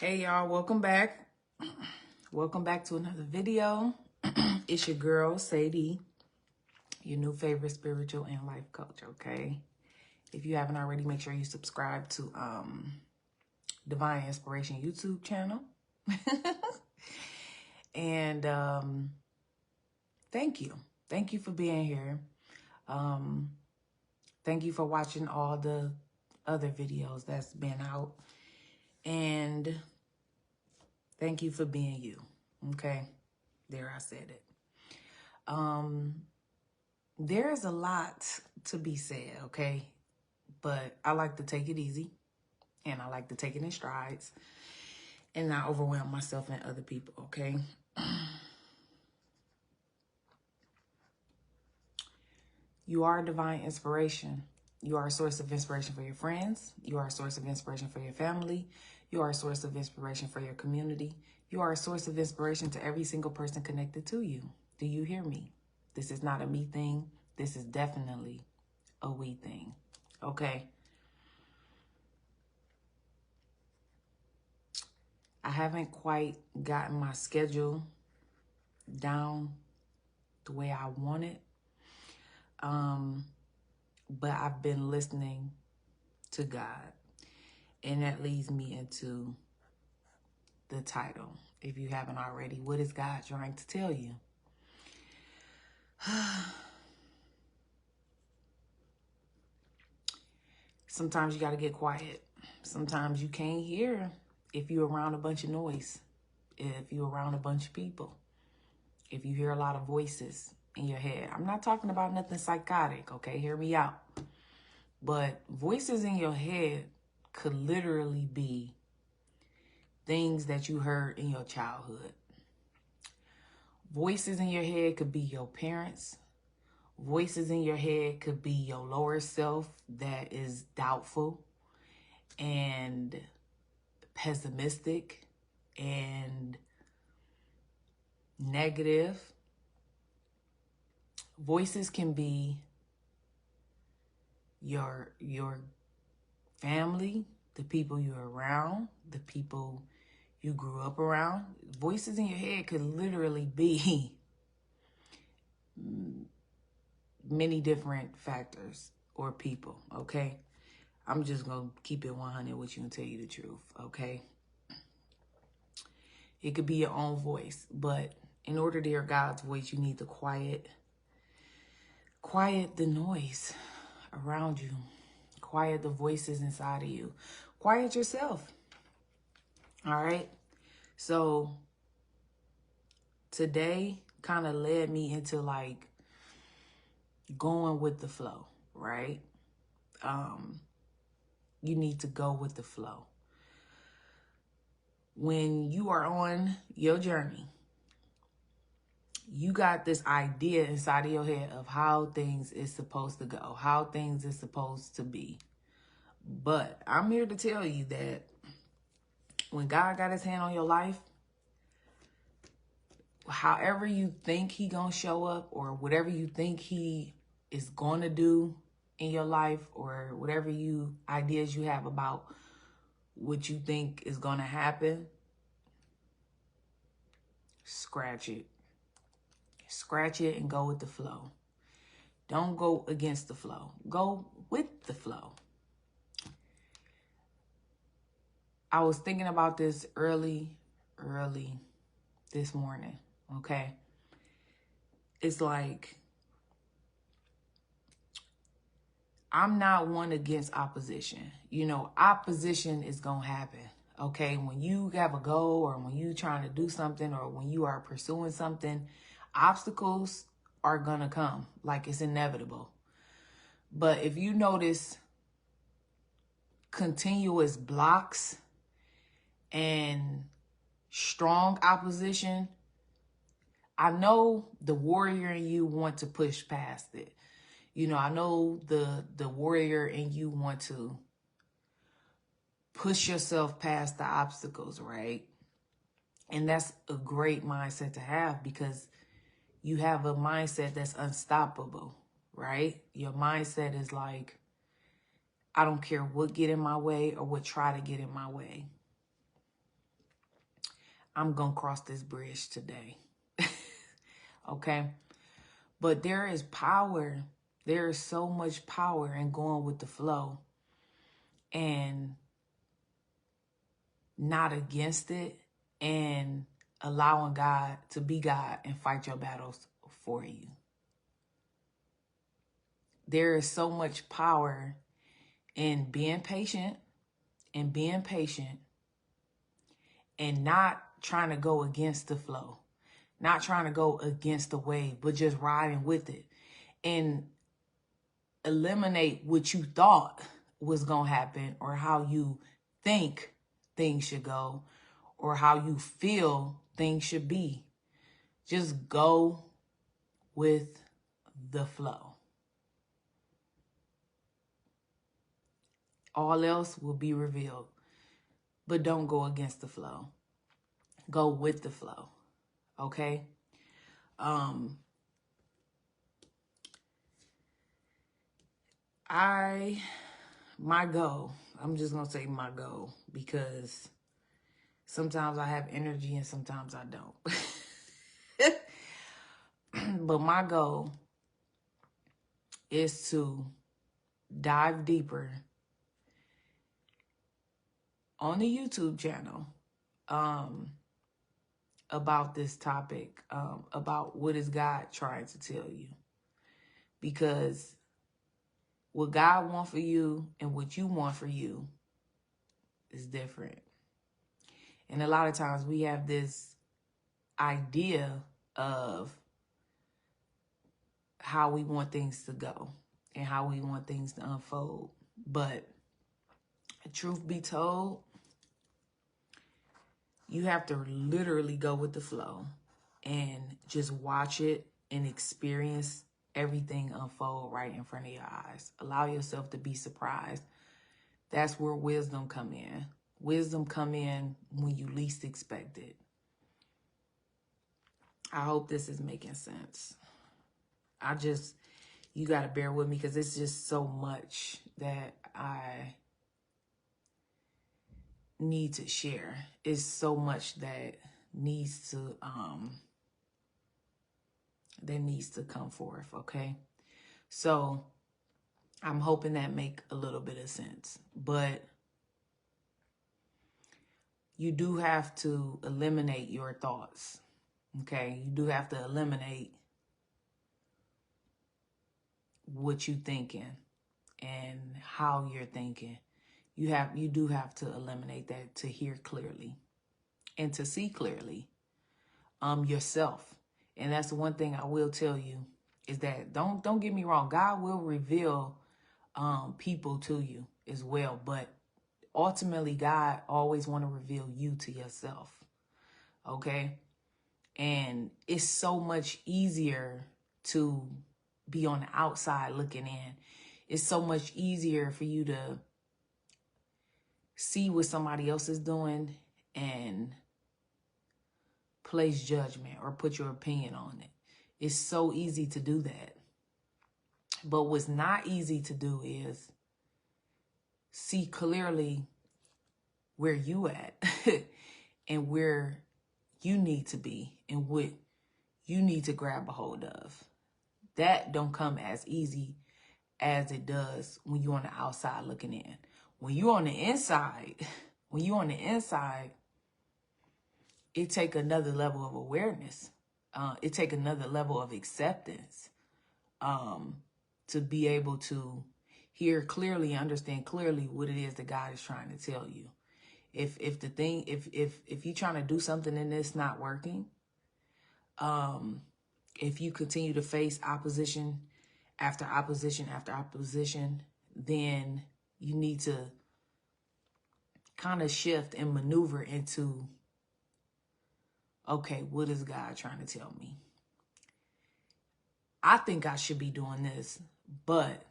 Hey y'all, welcome back. Welcome back to another video. It's your girl, Sadie, your new favorite spiritual and life coach, okay? If you haven't already, make sure you subscribe to Divine Inspiration YouTube channel. And thank you. Thank you for being here. Thank you for watching all the other videos that's been out. And thank you for being you, okay? There, I said it. There's a lot to be said, okay? But I like to take it easy and I like to take it in strides and not overwhelm myself and other people, okay? You are a divine inspiration. You are a source of inspiration for your friends. You are a source of inspiration for your family. You are a source of inspiration for your community. You are a source of inspiration to every single person connected to you. Do you hear me? This is not a me thing. This is definitely a we thing, okay? I haven't quite gotten my schedule down the way I want it. But I've been listening to God. And that leads me into the title. If you haven't already, what is God trying to tell you? Sometimes you got to get quiet. Sometimes you can't hear if you're around a bunch of noise, if you're around a bunch of people, if you hear a lot of voices in your head. I'm not talking about nothing psychotic, okay? Hear me out. But voices in your head could literally be things that you heard in your childhood. Voices in your head could be your parents. Voices in your head could be your lower self that is doubtful and pessimistic and negative. Voices can be your family, the people you're around, the people you grew up around. Voices in your head could literally be many different factors or people, okay? I'm just going to keep it 100 with you and tell you the truth, okay? It could be your own voice, but in order to hear God's voice, you need to quiet the noise around you. Quiet the voices inside of you. Quiet yourself. All right? So today kind of led me into like going with the flow, right? You need to go with the flow. When you are on your journey, you got this idea inside of your head of how things is supposed to go, how things is supposed to be. But I'm here to tell you that when God got his hand on your life, however you think he gonna show up or whatever you think he is gonna do in your life or whatever ideas you have about what you think is gonna happen, scratch it. Scratch it and go with the flow. Don't go against the flow. Go with the flow. I was thinking about this early this morning, okay? It's like, I'm not one against opposition. You know, opposition is going to happen, okay? When you have a goal or when you trying to do something or when you are pursuing something, obstacles are going to come. Like, it's inevitable. But if you notice continuous blocks and strong opposition, I know the warrior in you want to push past it. You know, I know the warrior in you want to push yourself past the obstacles, right? And that's a great mindset to have because you have a mindset that's unstoppable, right? Your mindset is like, I don't care what get in my way or what try to get in my way. I'm going to cross this bridge today. Okay? But there is power. There is so much power in going with the flow and not against it, and allowing God to be God and fight your battles for you. There is so much power in being patient and not trying to go against the flow, not trying to go against the wave, but just riding with it and eliminate what you thought was going to happen, or how you think things should go, or how you feel things should be. Just go with the flow. All else will be revealed. But don't go against the flow. Go with the flow. Okay? My goal, I'm just going to say my goal, because sometimes I have energy and sometimes I don't. But my goal is to dive deeper on the YouTube channel about this topic, about what is God trying to tell you. Because what God wants for you and what you want for you is different. And a lot of times we have this idea of how we want things to go and how we want things to unfold. But truth be told, you have to literally go with the flow and just watch it and experience everything unfold right in front of your eyes. Allow yourself to be surprised. That's where wisdom come in. Wisdom come in when you least expect it. I hope this is making sense. You got to bear with me, because it's just so much that I need to share. It's so much that needs to come forth, okay? So I'm hoping that make a little bit of sense. But you do have to eliminate your thoughts, okay? You do have to eliminate what you thinking and how you're thinking. You do have to eliminate that to hear clearly and to see clearly yourself. And that's the one thing I will tell you, is that don't get me wrong, God will reveal people to you as well, but ultimately God always want to reveal you to yourself. Okay? And it's so much easier to be on the outside looking in. It's so much easier for you to see what somebody else is doing and place judgment or put your opinion on it. It's so easy to do that. But what's not easy to do is see clearly where you at and where you need to be and what you need to grab a hold of. That don't come as easy as it does when you're on the outside looking in. When you're on the inside, it take another level of awareness. It take another level of acceptance to be able to hear clearly, understand clearly what it is that God is trying to tell you. If you're trying to do something and it's not working, if you continue to face opposition after opposition after opposition, then you need to kind of shift and maneuver into, okay, what is God trying to tell me? I think I should be doing this, but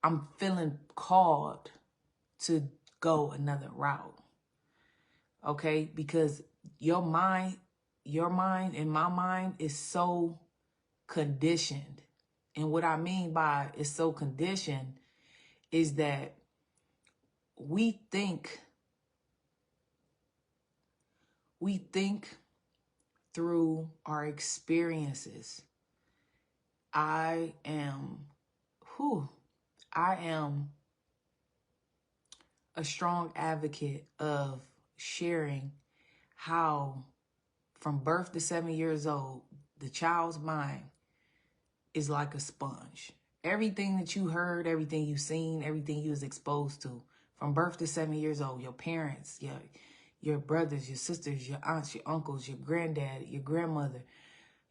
I'm feeling called to go another route. Okay? Because your mind and my mind is so conditioned. And what I mean by it's so conditioned is that we think we think through our experiences. I am a strong advocate of sharing how from birth to 7 years old, the child's mind is like a sponge. Everything that you heard, everything you've seen, everything you was exposed to from birth to 7 years old, your parents, your brothers, your sisters, your aunts, your uncles, your granddad, your grandmother,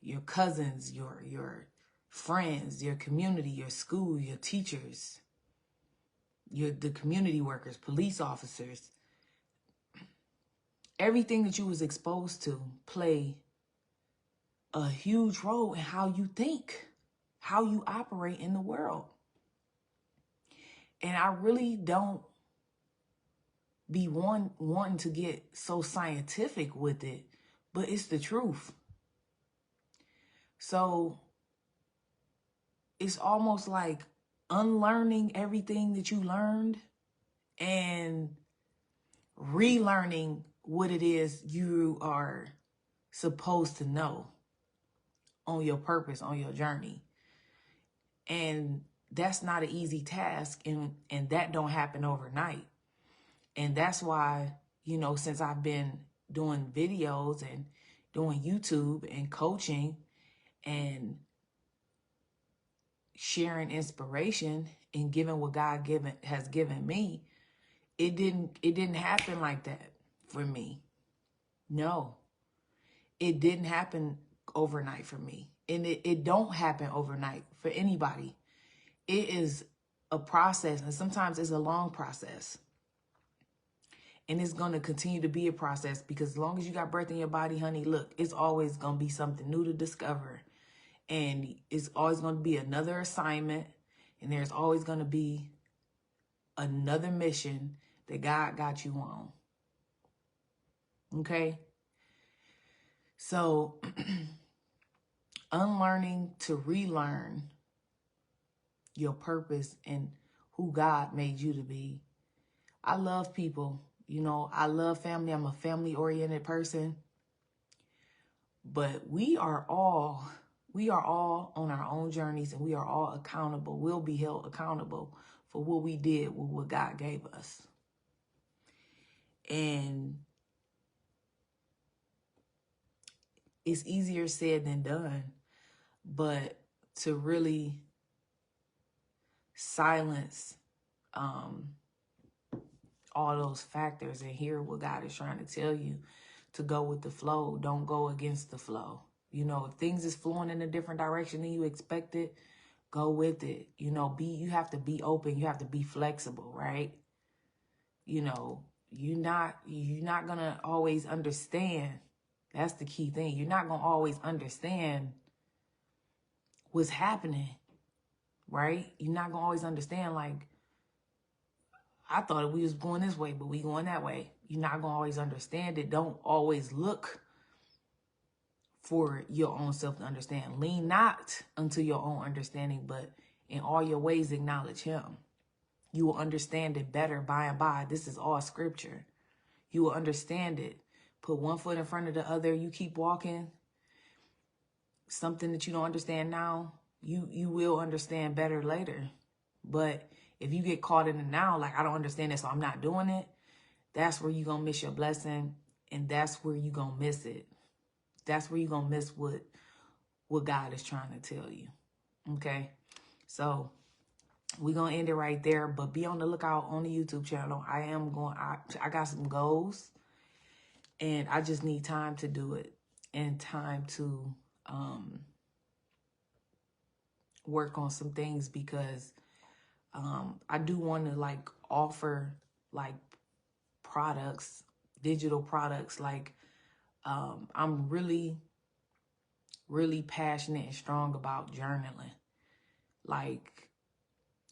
your cousins, your friends, your community, your school, your teachers, the community workers, police officers, everything that you was exposed to play a huge role in how you think, how you operate in the world. And I really don't be wanting to get so scientific with it, but it's the truth. So it's almost like unlearning everything that you learned and relearning what it is you are supposed to know on your purpose, on your journey. And that's not an easy task, and that don't happen overnight. And that's why, since I've been doing videos and doing YouTube and coaching and sharing inspiration and giving what God has given me, it didn't happen like that for me. No, it didn't happen overnight for me. And it don't happen overnight for anybody. It is a process, and sometimes it's a long process. And it's going to continue to be a process, because as long as you got breath in your body, honey, look, it's always going to be something new to discover. And it's always going to be another assignment. And there's always going to be another mission that God got you on. Okay? So unlearning to relearn your purpose and who God made you to be. I love people. I love family. I'm a family-oriented person. But we are all on our own journeys, and we are all accountable. We'll be held accountable for what we did with what God gave us. And it's easier said than done, but to really silence all those factors and hear what God is trying to tell you, to go with the flow. Don't go against the flow. If things is flowing in a different direction than you expected, go with it. You have to be open. You have to be flexible, right? You're not gonna always understand. That's the key thing. You're not gonna always understand what's happening, right? You're not gonna always understand, like, I thought we was going this way, but we going that way. You're not gonna always understand it. Don't always look for your own self to understand. Lean not unto your own understanding, but in all your ways acknowledge him. You will understand it better by and by. This is all scripture. You will understand it. Put one foot in front of the other. You keep walking. Something that you don't understand now, you will understand better later. But if you get caught in the now, like, I don't understand it, so I'm not doing it, that's where you're going to miss your blessing. And that's where you're going to miss it. That's where you're going to miss what God is trying to tell you. Okay? So we're going to end it right there. But be on the lookout on the YouTube channel. I got some goals. And I just need time to do it. And time to work on some things, because I do want to, like, offer, like, products, digital products. Like, I'm really, really passionate and strong about journaling. Like,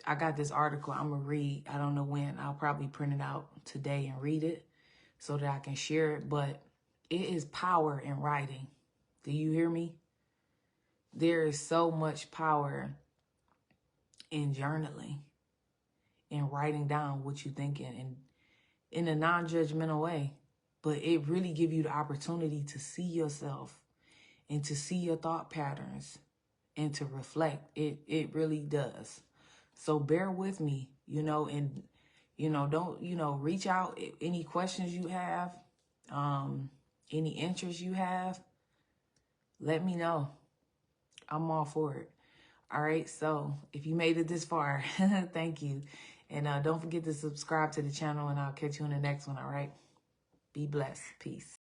I got this article I'm going to read. I don't know when. I'll probably print it out today and read it so that I can share it. But it is power in writing. Do you hear me? There is so much power in journaling and writing down what you're thinking, and in a non-judgmental way. but it really gives you the opportunity to see yourself and to see your thought patterns and to reflect. It really does. So bear with me, and, don't, reach out. Any questions you have, any interests you have, let me know. I'm all for it. All right. So if you made it this far, thank you. And don't forget to subscribe to the channel, and I'll catch you in the next one. All right. Be blessed. Peace.